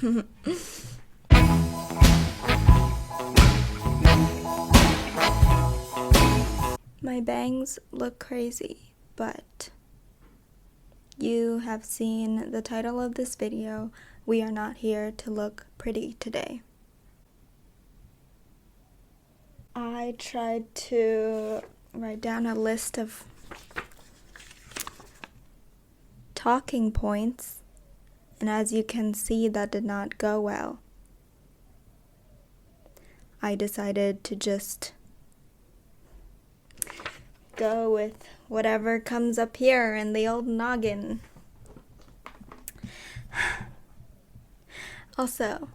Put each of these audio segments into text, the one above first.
My bangs look crazy, but you have seen the title of this video. We are not here to look pretty today. I tried to write down a list of talking points, and as you can see, that did not go well. I decided to just go with whatever comes up here in the old noggin. Also,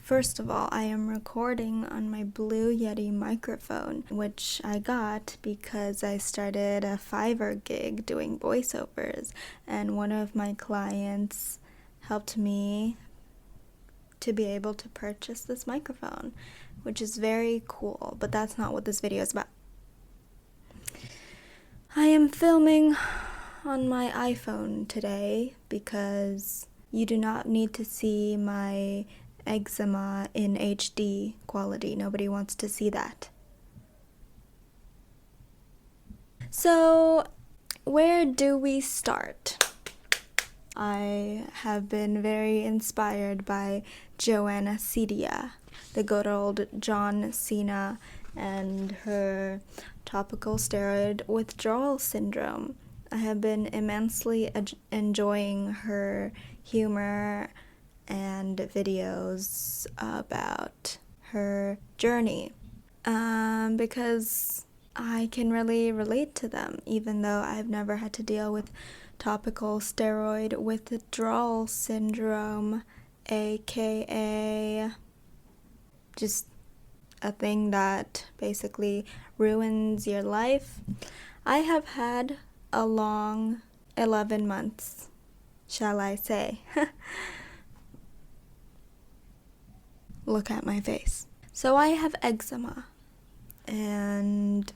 first of all, I am recording on my Blue Yeti microphone, which I got because I started a Fiverr gig doing voiceovers, and one of my clients helped me to be able to purchase this microphone, which is very cool, but that's not what this video is about. I am filming on my iPhone today because you do not need to see my eczema in HD quality. Nobody wants to see that. So, where do we start? I have been very inspired by Joanna, the good old John Cena, and her topical steroid withdrawal syndrome. I have been immensely enjoying her humor and videos about her journey because I can really relate to them, even though I've never had to deal with topical steroid withdrawal syndrome, aka just a thing that basically ruins your life. I have had a long 11 months, shall I say. Look at my face. So I have eczema, and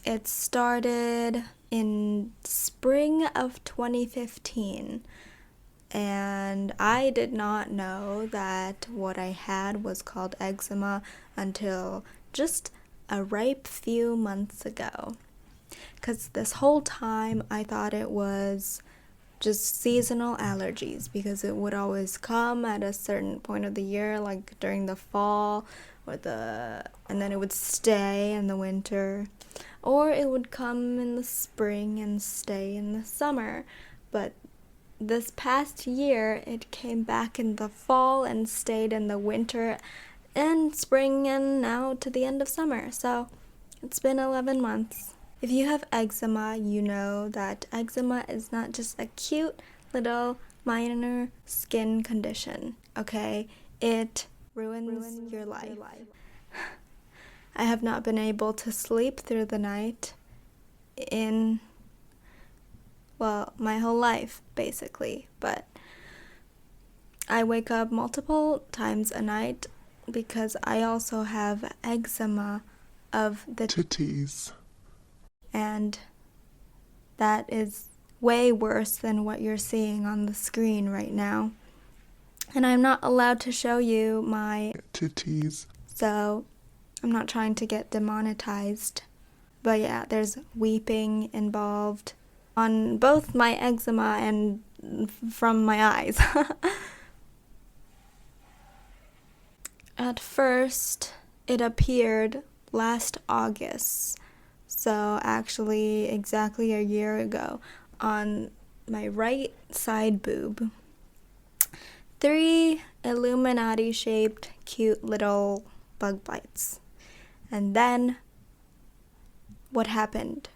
it started in spring of 2015, and I did not know that what I had was called eczema until just a ripe few months ago. Because this whole time I thought it was just seasonal allergies, because it would always come at a certain point of the year, like during the fall and then it would stay in the winter, or it would come in the spring and stay in the summer. But this past year it came back in the fall and stayed in the winter and spring and now to the end of summer. So it's been 11 months. If you have eczema, you know that eczema is not just a cute little minor skin condition, okay? It ruins your life. I have not been able to sleep through the night in, my whole life, basically. But I wake up multiple times a night because I also have eczema of the titties. And that is way worse than what you're seeing on the screen right now. And I'm not allowed to show you my titties, so I'm not trying to get demonetized. But yeah, there's weeping involved on both my eczema and from my eyes. At first, it appeared last August. So actually exactly a year ago, on my right side boob. 3 Illuminati-shaped cute little bug bites. And then what happened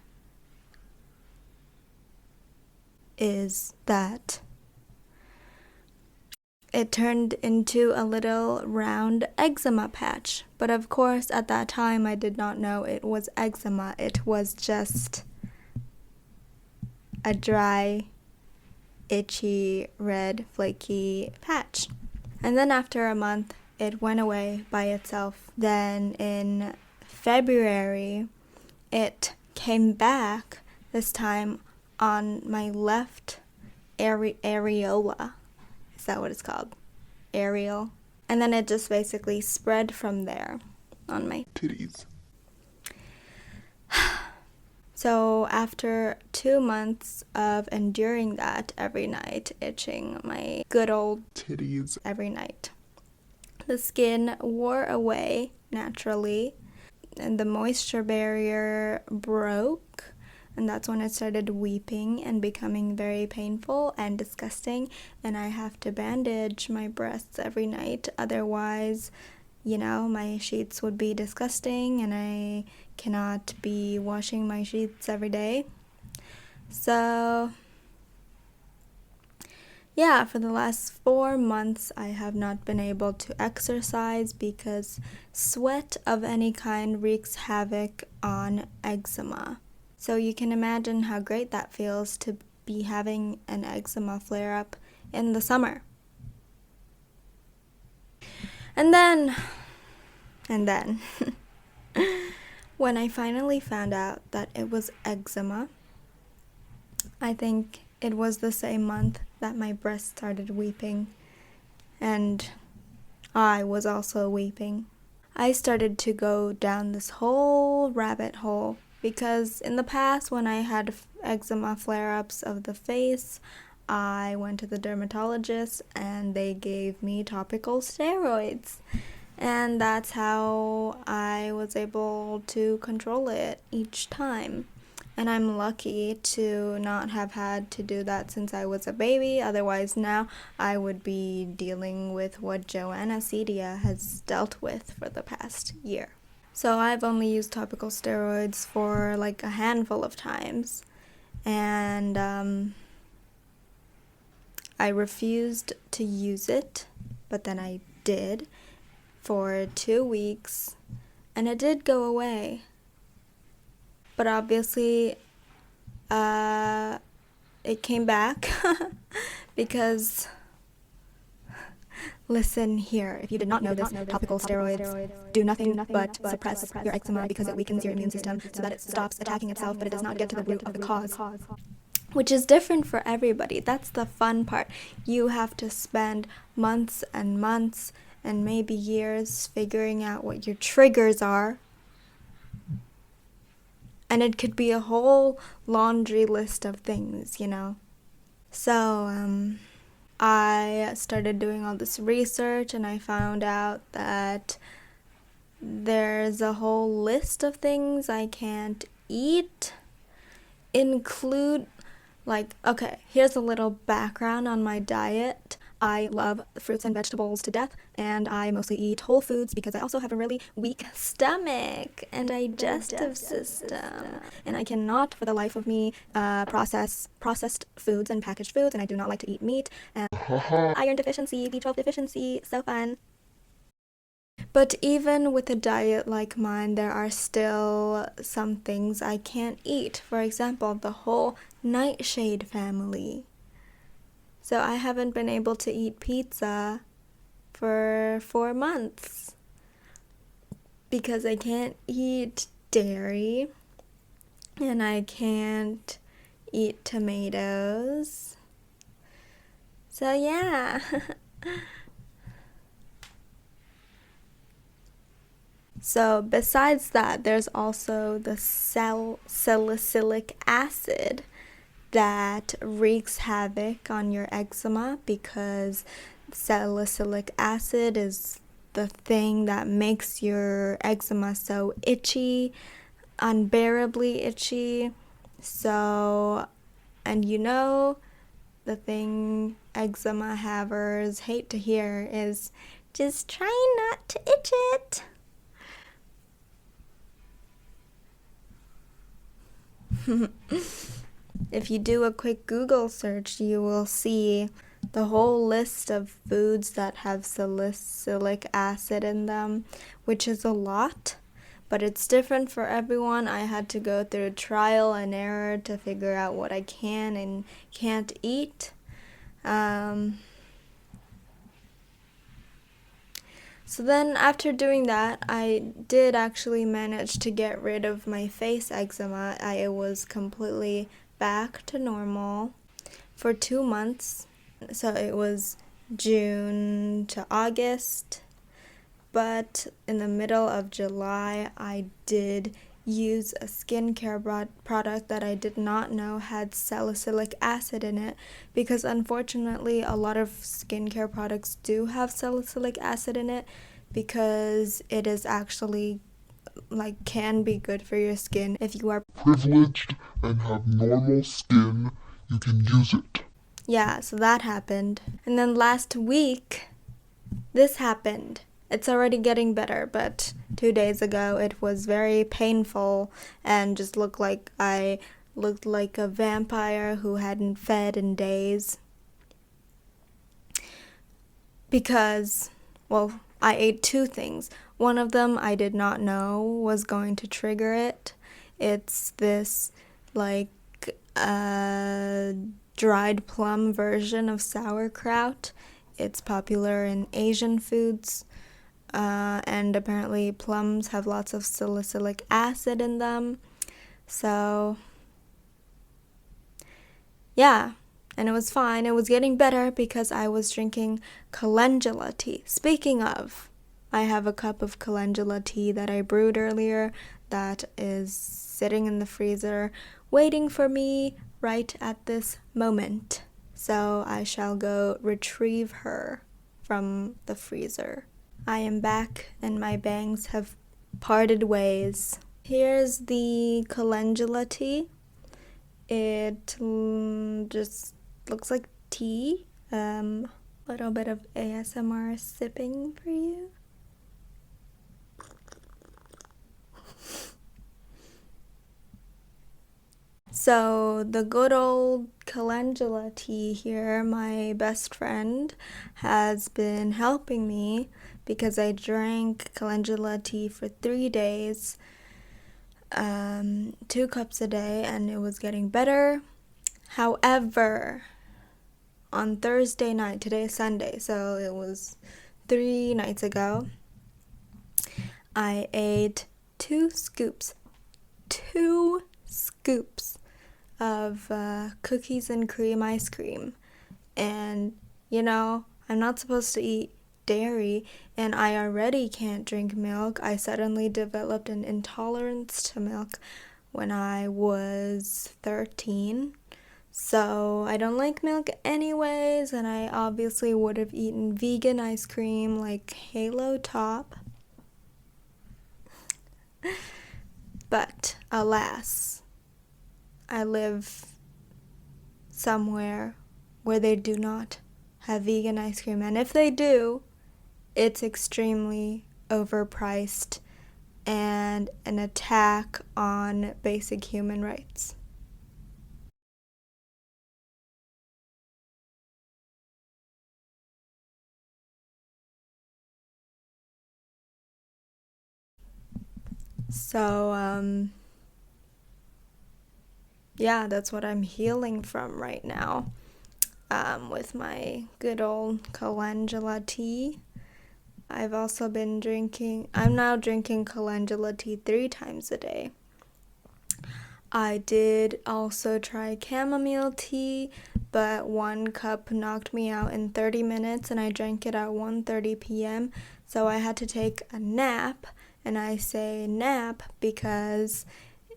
is that it turned into a little round eczema patch. But of course, at that time, I did not know it was eczema. It was just a dry, itchy, red, flaky patch. And then after a month, it went away by itself. Then in February, it came back, this time on my left areola. Is that what it's called? Aerial. And then it just basically spread from there on my titties. So after 2 months of enduring that every night, itching my good old titties every night, the skin wore away naturally and the moisture barrier broke, and that's when it started weeping and becoming very painful and disgusting, and I have to bandage my breasts every night, otherwise, you know, my sheets would be disgusting and I cannot be washing my sheets every day. So yeah, for the last 4 months I have not been able to exercise because sweat of any kind wreaks havoc on eczema. So you can imagine how great that feels to be having an eczema flare-up in the summer. And then, when I finally found out that it was eczema, I think it was the same month that my breast started weeping, and I was also weeping. I started to go down this whole rabbit hole because in the past when I had eczema flare-ups of the face, I went to the dermatologist and they gave me topical steroids. And that's how I was able to control it each time. And I'm lucky to not have had to do that since I was a baby. Otherwise now I would be dealing with what Joanna cedia has dealt with for the past year. So I've only used topical steroids for like a handful of times. And I refused to use it, but then I did for 2 weeks, and it did go away. But obviously, it came back because, listen here, if you did not know this, topical steroids do nothing but suppress your eczema because it weakens your immune system so that it stops attacking itself, but it does not get to the root of the cause. Which is different for everybody. That's the fun part. You have to spend months and months and maybe years figuring out what your triggers are. And it could be a whole laundry list of things, you know. So, I started doing all this research and I found out that there's a whole list of things I can't eat, include, like, okay, here's a little background on my diet. I love fruits and vegetables to death, and I mostly eat whole foods because I also have a really weak stomach and digestive system, and I cannot for the life of me processed foods and packaged foods, and I do not like to eat meat, and iron deficiency, B12 deficiency, so fun. But even with a diet like mine, there are still some things I can't eat. For example, the whole nightshade family. So I haven't been able to eat pizza for 4 months because I can't eat dairy and I can't eat tomatoes. So yeah. So besides that, there's also the salicylic acid that wreaks havoc on your eczema because salicylic acid is the thing that makes your eczema so itchy, unbearably itchy. So, and you know, the thing eczema havers hate to hear is just try not to itch it. If you do a quick Google search, you will see the whole list of foods that have salicylic acid in them, which is a lot, but it's different for everyone. I had to go through trial and error to figure out what I can and can't eat. So then after doing that, I did actually manage to get rid of my face eczema. I was completely back to normal for 2 months. So it was June to August, but in the middle of July I did use a skincare product that I did not know had salicylic acid in it, because unfortunately a lot of skincare products do have salicylic acid in it, because it is actually can be good for your skin. If you are privileged and have normal skin, you can use it. Yeah, so that happened. And then last week, this happened. It's already getting better, but 2 days ago it was very painful and just looked like I looked like a vampire who hadn't fed in days. Because, well, I ate 2 things. One of them I did not know was going to trigger it. It's this, dried plum version of sauerkraut. It's popular in Asian foods, and apparently plums have lots of salicylic acid in them. So, yeah, and it was fine. It was getting better because I was drinking calendula tea. Speaking of, I have a cup of calendula tea that I brewed earlier that is sitting in the freezer waiting for me right at this moment. So I shall go retrieve her from the freezer. I am back and my bangs have parted ways. Here's the calendula tea. It just looks like tea. Little bit of ASMR sipping for you. So the good old calendula tea here, my best friend, has been helping me because I drank calendula tea for 3 days, 2 cups a day, and it was getting better. However, on Thursday night, today is Sunday, so it was 3 nights ago, I ate 2 scoops of cookies and cream ice cream. And, I'm not supposed to eat dairy, and I already can't drink milk. I suddenly developed an intolerance to milk when I was 13. So I don't like milk anyways, and I obviously would have eaten vegan ice cream like Halo Top. But alas, I live somewhere where they do not have vegan ice cream, and if they do, it's extremely overpriced and an attack on basic human rights. So, yeah, that's what I'm healing from right now, with my good old calendula tea. I'm now drinking calendula tea 3 times a day. I did also try chamomile tea, but 1 cup knocked me out in 30 minutes and I drank it at 1:30 p.m. So I had to take a nap, and I say nap because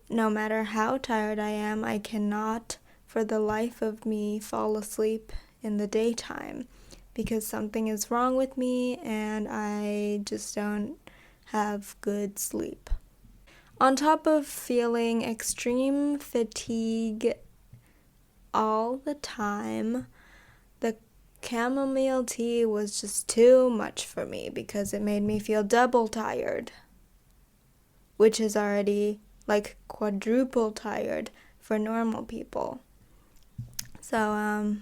no matter how tired I am, I cannot for the life of me fall asleep in the daytime because something is wrong with me and I just don't have good sleep. On top of feeling extreme fatigue all the time, the chamomile tea was just too much for me because it made me feel double tired, which is already quadruple tired for normal people. So,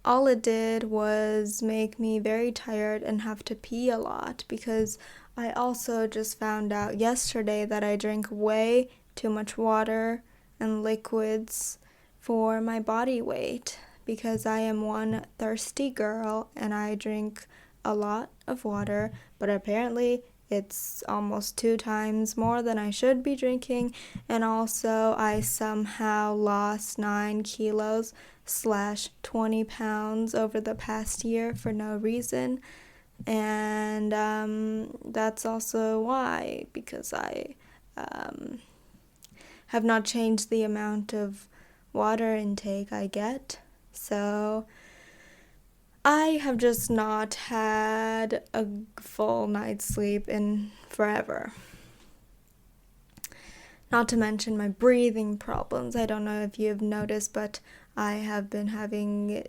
all it did was make me very tired and have to pee a lot, because I also just found out yesterday that I drink way too much water and liquids for my body weight, because I am one thirsty girl and I drink a lot of water, but apparently It's almost 2 times more than I should be drinking, and also I somehow lost 9 kilos / 20 pounds over the past year for no reason, and that's also why, because I have not changed the amount of water intake I get, so I have just not had a full night's sleep in forever. Not to mention my breathing problems. I don't know if you've noticed, but I have been having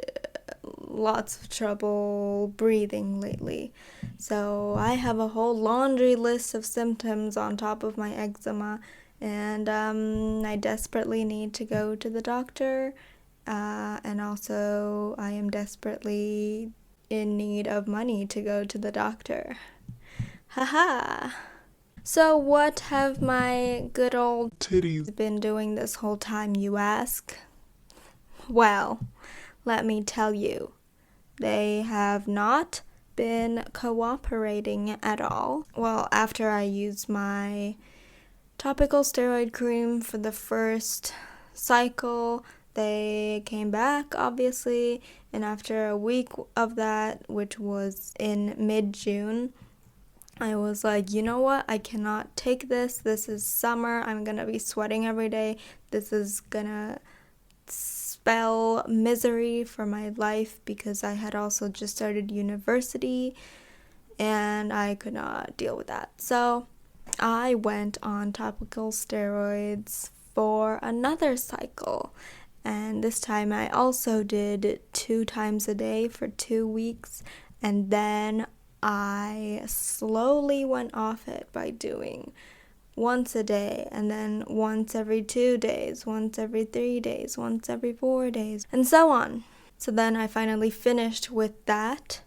lots of trouble breathing lately. So I have a whole laundry list of symptoms on top of my eczema, and I desperately need to go to the doctor. And also, I am desperately in need of money to go to the doctor. Haha! So, what have my good old Titties been doing this whole time, you ask? Well, let me tell you. They have not been cooperating at all. Well, after I used my topical steroid cream for the first cycle, they came back, obviously, and after a week of that, which was in mid-June, I was like, you know what, I cannot take this. This is summer. I'm gonna be sweating every day. This is gonna spell misery for my life, because I had also just started university and I could not deal with that. So I went on topical steroids for another cycle. And this time I also did 2 times a day for 2 weeks, and then I slowly went off it by doing once a day, and then once every 2 days, once every 3 days, once every 4 days, and so on. So then I finally finished with that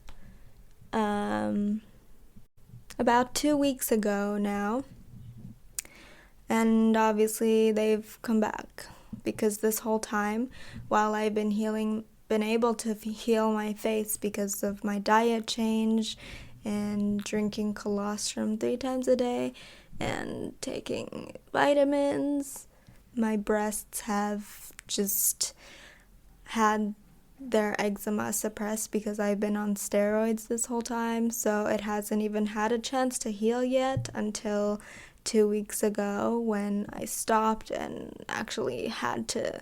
about 2 weeks ago now, and obviously they've come back. Because this whole time, while I've been able to heal my face because of my diet change and drinking colostrum 3 times a day and taking vitamins, my breasts have just had their eczema suppressed because I've been on steroids this whole time, so it hasn't even had a chance to heal yet until 2 weeks ago when I stopped and actually had to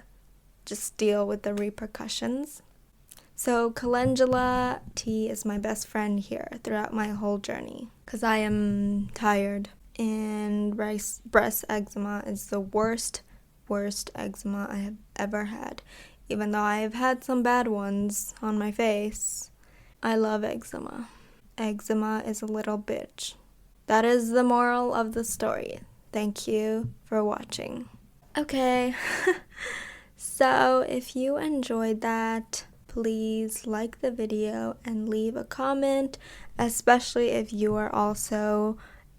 just deal with the repercussions. So calendula tea is my best friend here throughout my whole journey, because I am tired, and breast eczema is the worst eczema I have ever had. Even though I have had some bad ones on my face, I love eczema. Eczema is a little bitch. That is the moral of the story. Thank you for watching. Okay, so if you enjoyed that, please like the video and leave a comment, especially if you are also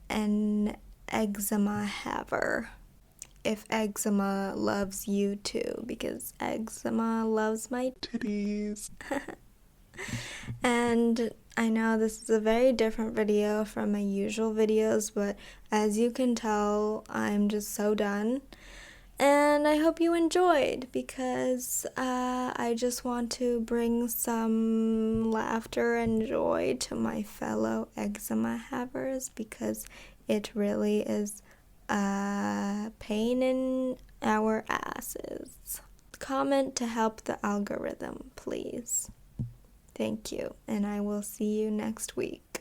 an eczema haver. If eczema loves you too, because eczema loves my titties. And I know this is a very different video from my usual videos, but as you can tell, I'm just so done. And I hope you enjoyed, because I just want to bring some laughter and joy to my fellow eczema havers, because it really is a pain in our asses. Comment to help the algorithm, please. Thank you, and I will see you next week.